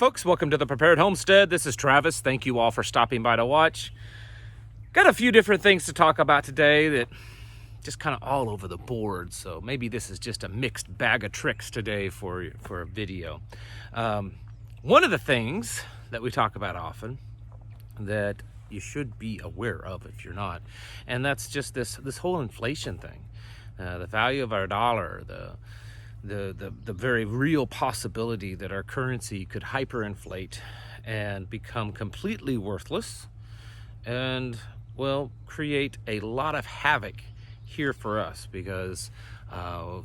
folks, welcome to the Prepared Homestead. This is Travis. Thank you all for stopping by to watch. Got a few different things to talk about today that just kind of all over the board, so maybe this is just a mixed bag of tricks today for a video. One of the things that we talk about often that you should be aware of if you're not, and that's just this whole inflation thing. The value of our dollar, the very real possibility that our currency could hyperinflate and become completely worthless and, well, create a lot of havoc here for us, because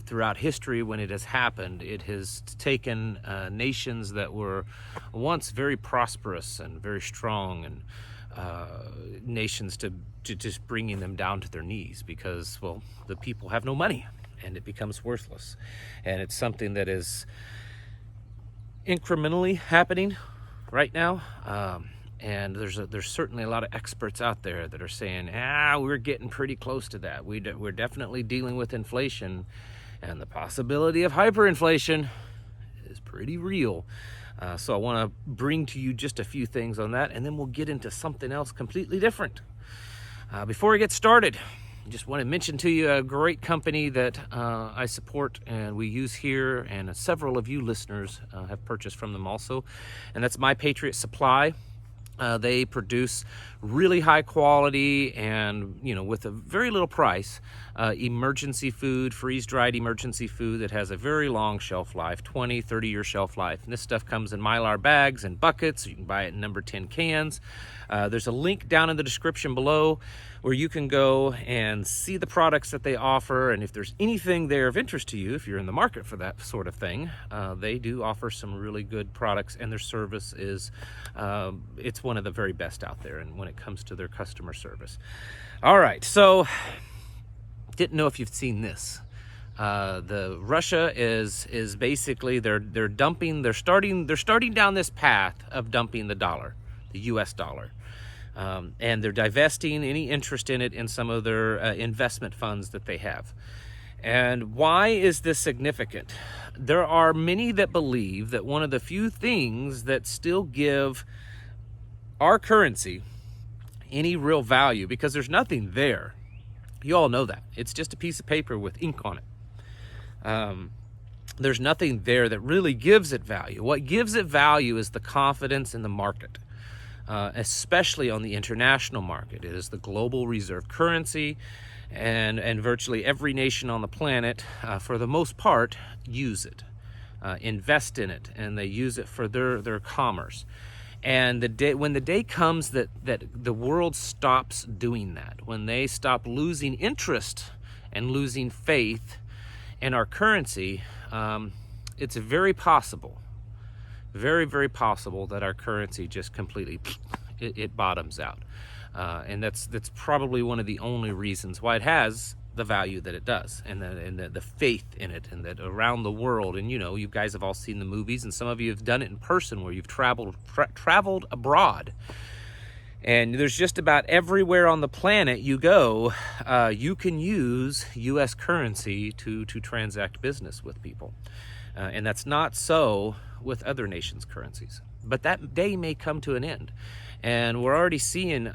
throughout history, when it has happened, it has taken nations that were once very prosperous and very strong, and nations to just bringing them down to their knees, because, well, the people have no money and it becomes worthless. And it's something that is incrementally happening right now. And there's certainly a lot of experts out there that are saying, we're getting pretty close to that. We're definitely dealing with inflation, and the possibility of hyperinflation is pretty real. So I want to bring to you just a few things on that, and then we'll get into something else completely different. Before we get started, I just want to mention to you a great company that I support and we use here, and several of you listeners have purchased from them also, and that's My Patriot Supply. They produce really high quality and, with a very little price, emergency food, freeze-dried emergency food that has a very long shelf life, 20, 30-year shelf life. And this stuff comes in Mylar bags and buckets. You can buy it in number 10 cans. There's a link down in the description below where you can go and see the products that they offer. And if there's anything there of interest to you, if you're in the market for that sort of thing, they do offer some really good products, and their service is, it's one of the very best out there, and when it comes to their customer service. All right, so didn't know if you've seen this. The Russia is basically they're starting down this path of dumping the dollar, the US dollar. And they're divesting any interest in it in some of their investment funds that they have. And why is this significant? There are many that believe that one of the few things that still give our currency any real value, because there's nothing there. You all know that. It's just a piece of paper with ink on it. There's nothing there that really gives it value. What gives it value is the confidence in the market. Especially on the international market. It is the global reserve currency, and virtually every nation on the planet, for the most part, use it, invest in it, and they use it for their commerce. And when the day comes that the world stops doing that, when they stop losing interest and losing faith in our currency, it's very possible, very, very possible that our currency just completely, it bottoms out. And that's probably one of the only reasons why it has the value that it does, and the faith in it, and that around the world. And you guys have all seen the movies, and some of you have done it in person where you've traveled abroad. And there's just about everywhere on the planet you go, you can use U.S. currency to transact business with people. And that's not so with other nations' currencies. But that day may come to an end. And we're already seeing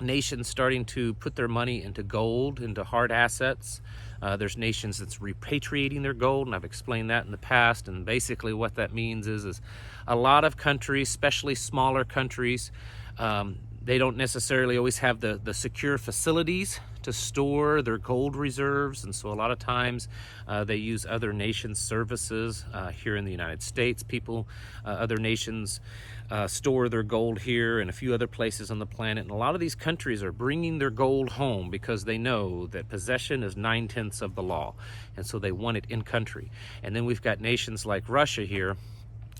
nations starting to put their money into gold, into hard assets. There's nations that's repatriating their gold, and I've explained that in the past. And basically what that means is a lot of countries, especially smaller countries, they don't necessarily always have the secure facilities to store their gold reserves, and so a lot of times they use other nations' services. Here in the United States, other nations store their gold here and a few other places on the planet, and a lot of these countries are bringing their gold home because they know that possession is 9/10 of the law, and so they want it in country. And then we've got nations like Russia here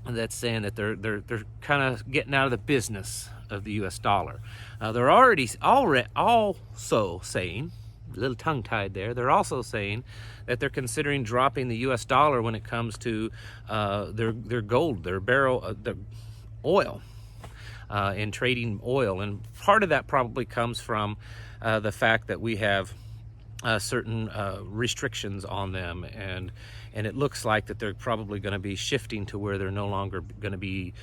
that's saying that they're kind of getting out of the business of the U.S. dollar. They're already also saying, a little tongue-tied there, they're also saying that they're considering dropping the U.S. dollar when it comes to their gold, their barrel, the oil, and trading oil. And part of that probably comes from the fact that we have certain restrictions on them, and it looks like that they're probably going to be shifting to where they're no longer going to be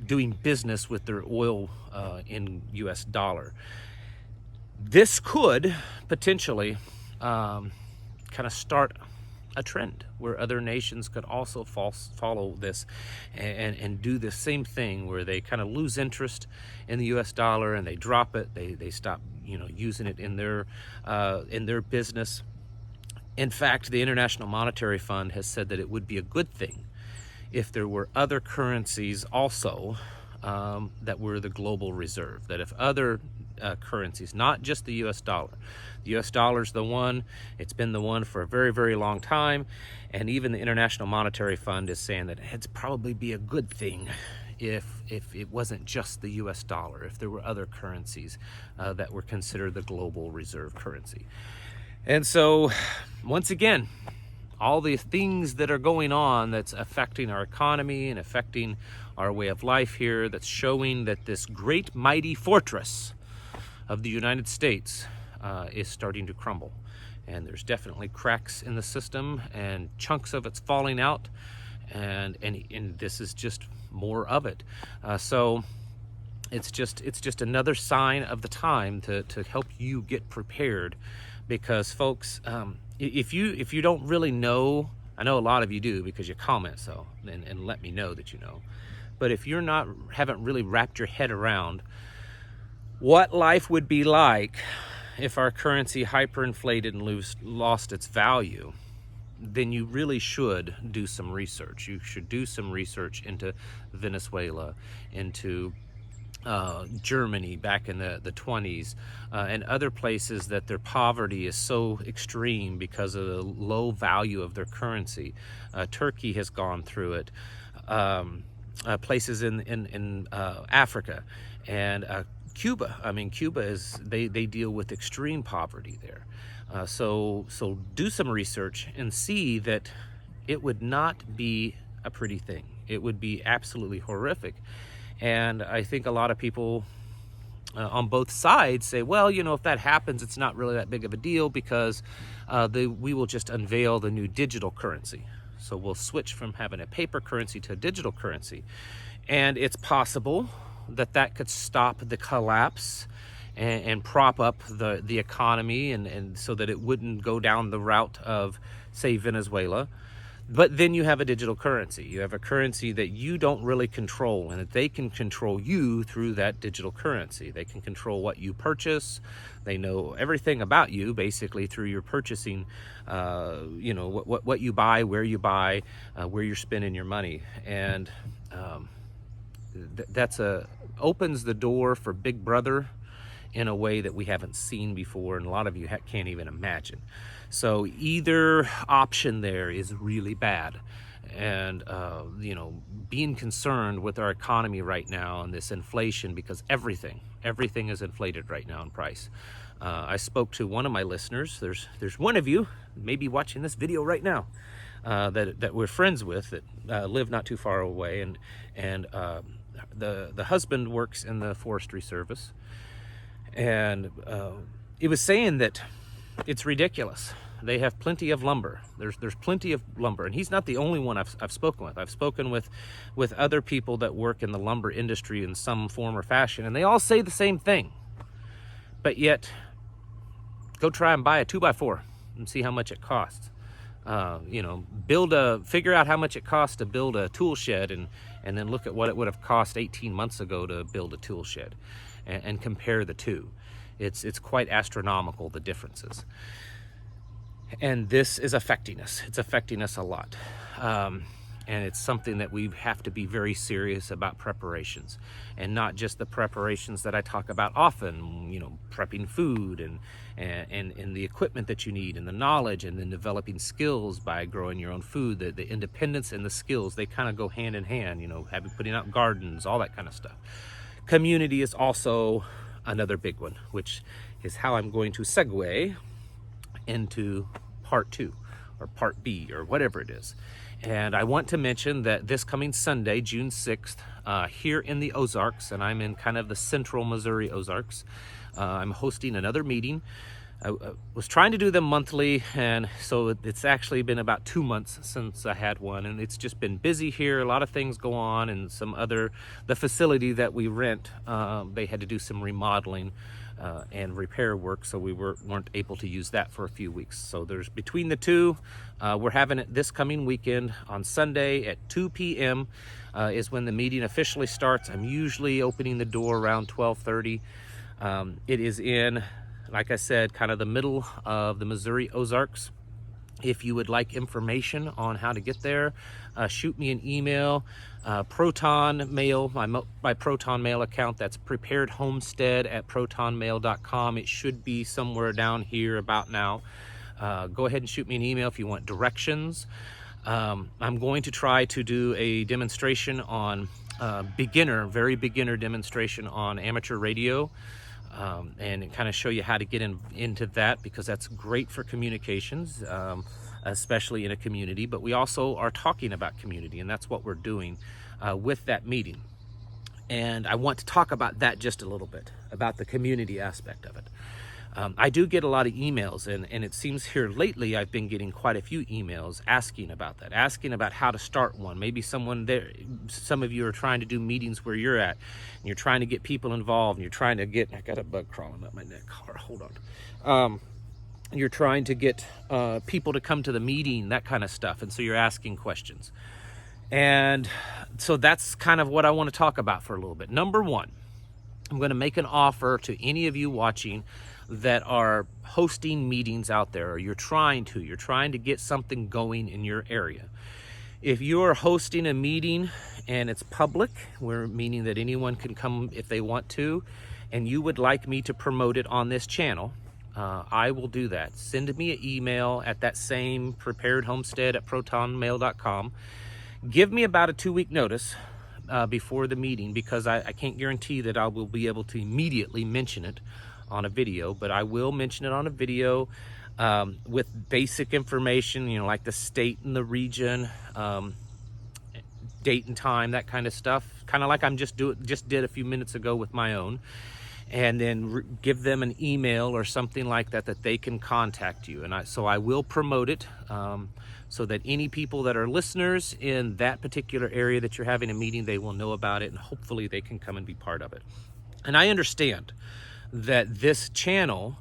doing business with their oil in US dollar. This could potentially kind of start a trend where other nations could also follow this and do the same thing, where they kind of lose interest in the US dollar and they drop it, they stop using it in their business. In fact, the International Monetary Fund has said that it would be a good thing if there were other currencies also that were the global reserve, that if other currencies, not just the US dollar. The US dollar is the one, it's been the one for a very, very long time, and even the International Monetary Fund is saying that it'd probably be a good thing if it wasn't just the US dollar, if there were other currencies that were considered the global reserve currency. And so, once again, all the things that are going on that's affecting our economy and affecting our way of life here, that's showing that this great mighty fortress of the United States is starting to crumble. And there's definitely cracks in the system, and chunks of it's falling out, and this is just more of it. So it's just another sign of the time to help you get prepared, because folks, if you don't really know, I know a lot of you do because you comment and let me know that you know, but if you're haven't really wrapped your head around what life would be like if our currency hyperinflated and lost its value, then you really should do some research. You should do some research into Venezuela, into Germany back in the 20s, and other places that their poverty is so extreme because of the low value of their currency. Turkey has gone through it. Places in Africa, and Cuba. I mean, Cuba is they deal with extreme poverty there. So do some research and see that it would not be a pretty thing. It would be absolutely horrific. And I think a lot of people on both sides say, well, if that happens, it's not really that big of a deal, because we will just unveil the new digital currency. So we'll switch from having a paper currency to a digital currency. And it's possible that could stop the collapse and prop up the economy, and so that it wouldn't go down the route of, say, Venezuela. But then you have a digital currency. You have a currency that you don't really control, and that they can control you through that digital currency. They can control what you purchase. They know everything about you, basically, through your purchasing, what you buy, where you're spending your money. And that's opens the door for Big Brother in a way that we haven't seen before, and a lot of you can't even imagine. So either option there is really bad. And being concerned with our economy right now and this inflation, because everything is inflated right now in price. I spoke to one of my listeners. There's one of you maybe watching this video right now that we're friends with, that live not too far away, and the husband works in the Forestry Service, and it was saying that it's ridiculous. They have plenty of lumber. There's plenty of lumber, and he's not the only one I've spoken with. I've spoken with other people that work in the lumber industry in some form or fashion, and they all say the same thing. But yet, go try and buy a 2x4 and see how much it costs. Figure out how much it costs to build a tool shed, and then look at what it would have cost 18 months ago to build a tool shed, and compare the two. It's quite astronomical, the differences. And this is affecting us. It's affecting us a lot. And it's something that we have to be very serious about preparations, and not just the preparations that I talk about often, prepping food and the equipment that you need, and the knowledge, and then developing skills by growing your own food. The independence and the skills, they kind of go hand in hand, putting out gardens, all that kind of stuff. Community is also another big one, which is how I'm going to segue into part 2 or part B or whatever it is. And I want to mention that this coming Sunday, June 6th, here in the Ozarks, and I'm in kind of the central Missouri Ozarks, I'm hosting another meeting I was trying to do them monthly, and so it's actually been about 2 months since I had one, and it's just been busy here. A lot of things go on, and the facility that we rent, they had to do some remodeling and repair work, so we weren't able to use that for a few weeks. So there's between the two, we're having it this coming weekend on Sunday at 2 p.m. Is when the meeting officially starts. I'm usually opening the door around 12:30. It is in, like I said, kind of the middle of the Missouri Ozarks. If you would like information on how to get there, shoot me an email. Proton Mail, my Proton Mail account, that's preparedhomestead@protonmail.com. It should be somewhere down here about now. Go ahead and shoot me an email if you want directions. I'm going to try to do a demonstration on very beginner demonstration on amateur radio. And kind of show you how to get into that, because that's great for communications, especially in a community. But we also are talking about community, and that's what we're doing with that meeting. And I want to talk about that just a little bit, about the community aspect of it. I do get a lot of emails, and it seems here lately I've been getting quite a few emails asking about that, asking about how to start one. Maybe some of you are trying to do meetings where you're at, and you're trying to get people involved, and you're trying to get, I got a bug crawling up my neck, hold on. You're trying to get people to come to the meeting, that kind of stuff, and so you're asking questions. And so that's kind of what I want to talk about for a little bit. Number one, I'm going to make an offer to any of you watching that are hosting meetings out there, or you're trying to get something going in your area. If you're hosting a meeting and it's public, meaning that anyone can come if they want to, and you would like me to promote it on this channel, I will do that. Send me an email at that same preparedhomestead@protonmail.com. Give me about a 2-week notice before the meeting, because I can't guarantee that I will be able to immediately mention it on a video, but I will mention it on a video with basic information, like the state and the region, date and time, that kind of stuff, kind of like I'm just did a few minutes ago with my own. And then give them an email or something like that they can contact you. And so I will promote it so that any people that are listeners in that particular area that you're having a meeting, they will know about it, and hopefully they can come and be part of it. And I understand that this channel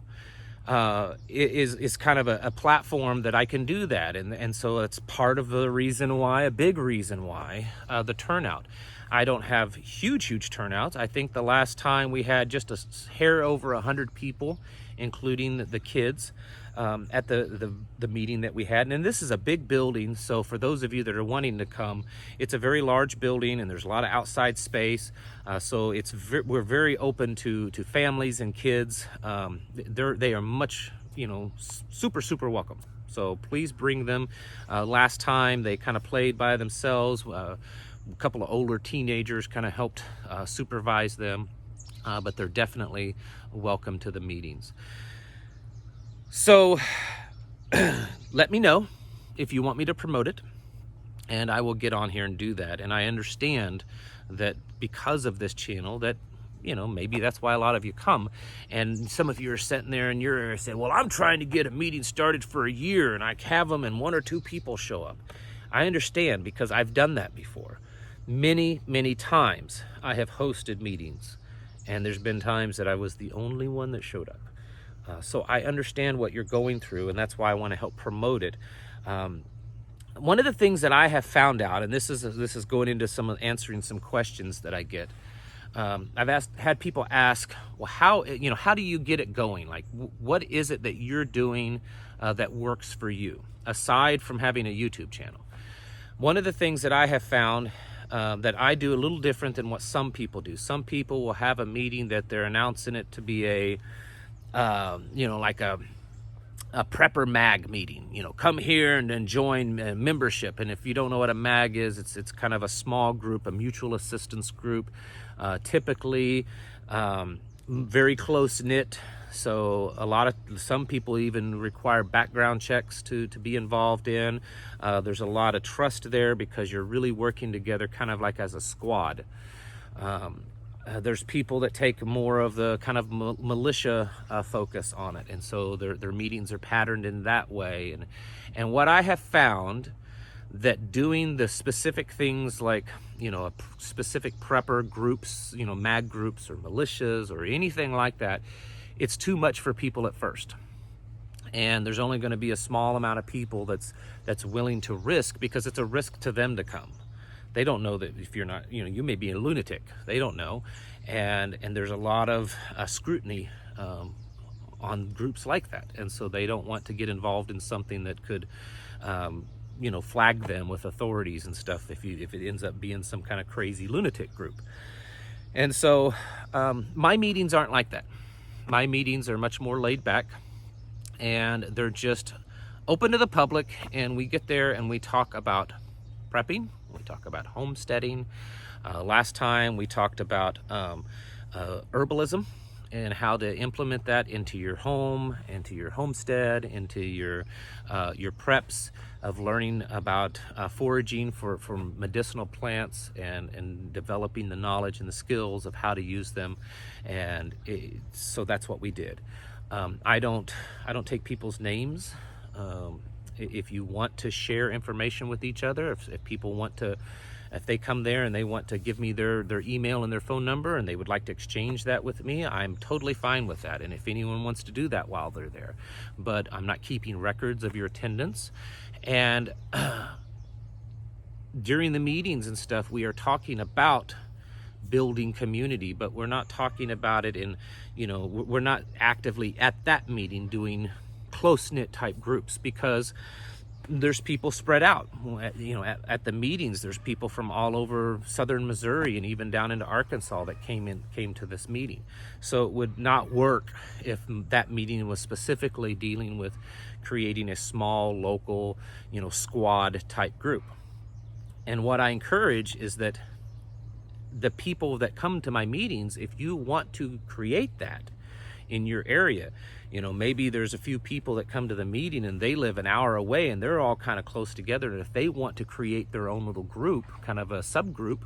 is kind of a platform that I can do that, and so it's part of the reason why, a big reason why, the turnout. I don't have huge turnouts. I think the last time we had just a hair over 100 people, including the kids, at the meeting that we had. And this is a big building, so for those of you that are wanting to come, it's a very large building, and there's a lot of outside space. So we're very open to families and kids. They are much, super welcome. So please bring them. Last time they kind of played by themselves. A couple of older teenagers kind of helped supervise them, but they're definitely welcome to the meetings. So let me know if you want me to promote it, and I will get on here and do that. And I understand that because of this channel that, maybe that's why a lot of you come. And some of you are sitting there and you're saying, well, I'm trying to get a meeting started for a year, and I have them and 1 or 2 people show up. I understand, because I've done that before. Many times I have hosted meetings, and there's been times that I was the only one that showed up. So I understand what you're going through, and that's why I want to help promote it. One of the things that I have found out, and this is going into answering some questions that I get. I've had people ask, well, how do you get it going? Like, what is it that you're doing that works for you, aside from having a YouTube channel? One of the things that I have found that I do a little different than what some people do. Some people will have a meeting that they're announcing it to be a prepper mag meeting. Come here and then join membership. And if you don't know what a mag is, it's kind of a small group, a mutual assistance group, typically very close knit. So some people even require background checks to be involved in. There's a lot of trust there, because you're really working together kind of like as a squad. There's people that take more of the kind of militia focus on it, and so their meetings are patterned in that way. And what I have found, that doing the specific things like, a specific prepper groups, mag groups or militias or anything like that, it's too much for people at first. And there's only going to be a small amount of people that's willing to risk, because it's a risk to them to come. They don't know that if you're not, you may be a lunatic. They don't know. And there's a lot of scrutiny on groups like that. And so they don't want to get involved in something that could, flag them with authorities and stuff if it ends up being some kind of crazy lunatic group. And so my meetings aren't like that. My meetings are much more laid back, and they're just open to the public, and we get there and we talk about prepping, we talk about homesteading. Last time we talked about herbalism and how to implement that into your home, into your homestead, into your preps, of learning about foraging for medicinal plants, and developing the knowledge and the skills of how to use them. And so that's what we did. I don't take people's names. If you want to share information with each other, if people want to, if they come there and they want to give me their email and their phone number, and they would like to exchange that with me, I'm totally fine with that. And if anyone wants to do that while they're there, but I'm not keeping records of your attendance. And during the meetings and stuff, we are talking about building community, but we're not talking about it in, we're not actively at that meeting doing close-knit type groups, because there's people spread out. At the meetings, there's people from all over southern Missouri and even down into Arkansas that came to this meeting. So it would not work if that meeting was specifically dealing with creating a small local, squad type group. And what I encourage is that the people that come to my meetings, if you want to create that in your area, maybe there's a few people that come to the meeting and they live an hour away and they're all kind of close together. And if they want to create their own little group, kind of a subgroup,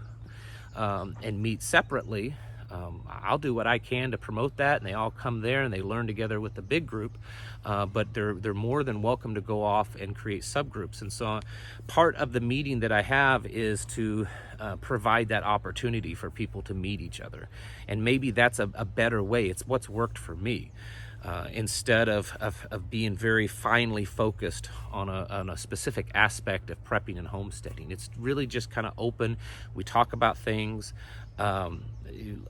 and meet separately, I'll do what I can to promote that, and they all come there and they learn together with the big group. But they're more than welcome to go off and create subgroups. And so part of the meeting that I have is to provide that opportunity for people to meet each other. And maybe that's a better way. It's what's worked for me. Instead of being very finely focused on a specific aspect of prepping and homesteading. It's really just kind of open. We talk about things,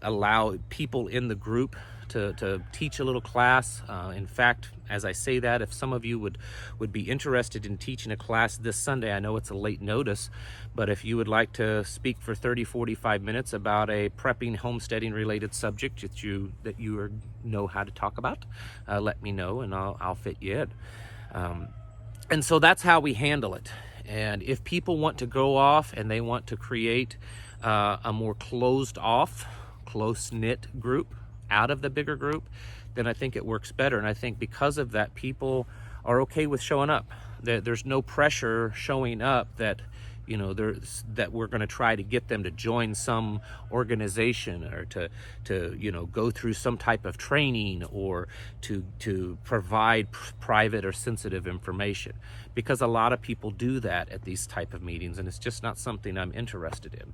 allow people in the group to teach a little class. In fact, as I say that, if some of you would be interested in teaching a class this Sunday, I know it's a late notice, but if you would like to speak for 30-45 minutes about a prepping, homesteading related subject that you know how to talk about, let me know and I'll fit you in. And so that's how we handle it. And if people want to go off and they want to create a more closed-off, close-knit group out of the bigger group, then I think it works better. And I think because of that, people are okay with showing up. There's no pressure showing up that that we're going to try to get them to join some organization, or to go through some type of training, or to provide private or sensitive information, because a lot of people do that at these type of meetings, and it's just not something I'm interested in.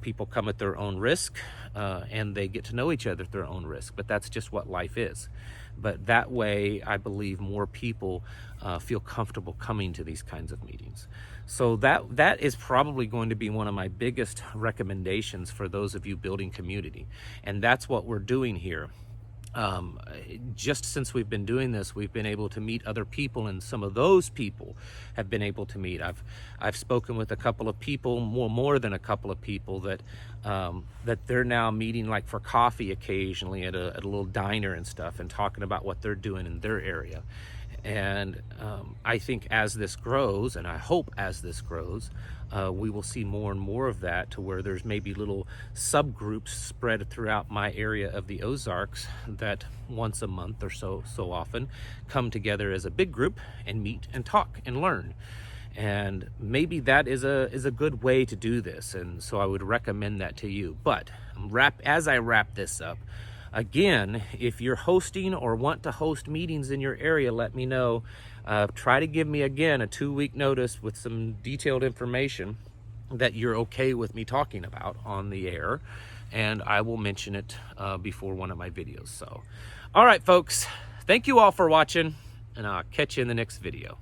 People come at their own risk, and they get to know each other at their own risk, but that's just what life is. But that way, I believe more people feel comfortable coming to these kinds of meetings. So that is probably going to be one of my biggest recommendations for those of you building community. And that's what we're doing here. Just since we've been doing this, we've been able to meet other people, and some of those people have been able to meet. I've spoken with a couple of people, more than a couple of people, that they're now meeting, like for coffee occasionally at a little diner and stuff, and talking about what they're doing in their area. And I think as this grows, and I hope as this grows, we will see more and more of that, to where there's maybe little subgroups spread throughout my area of the Ozarks that once a month or so often come together as a big group and meet and talk and learn. And maybe that is a good way to do this, and so I would recommend that to you. But as I wrap this up, again, if you're hosting or want to host meetings in your area, let me know. Try to give me, again, a 2-week notice with some detailed information that you're okay with me talking about on the air, and I will mention it before one of my videos. So, all right, folks, thank you all for watching, and I'll catch you in the next video.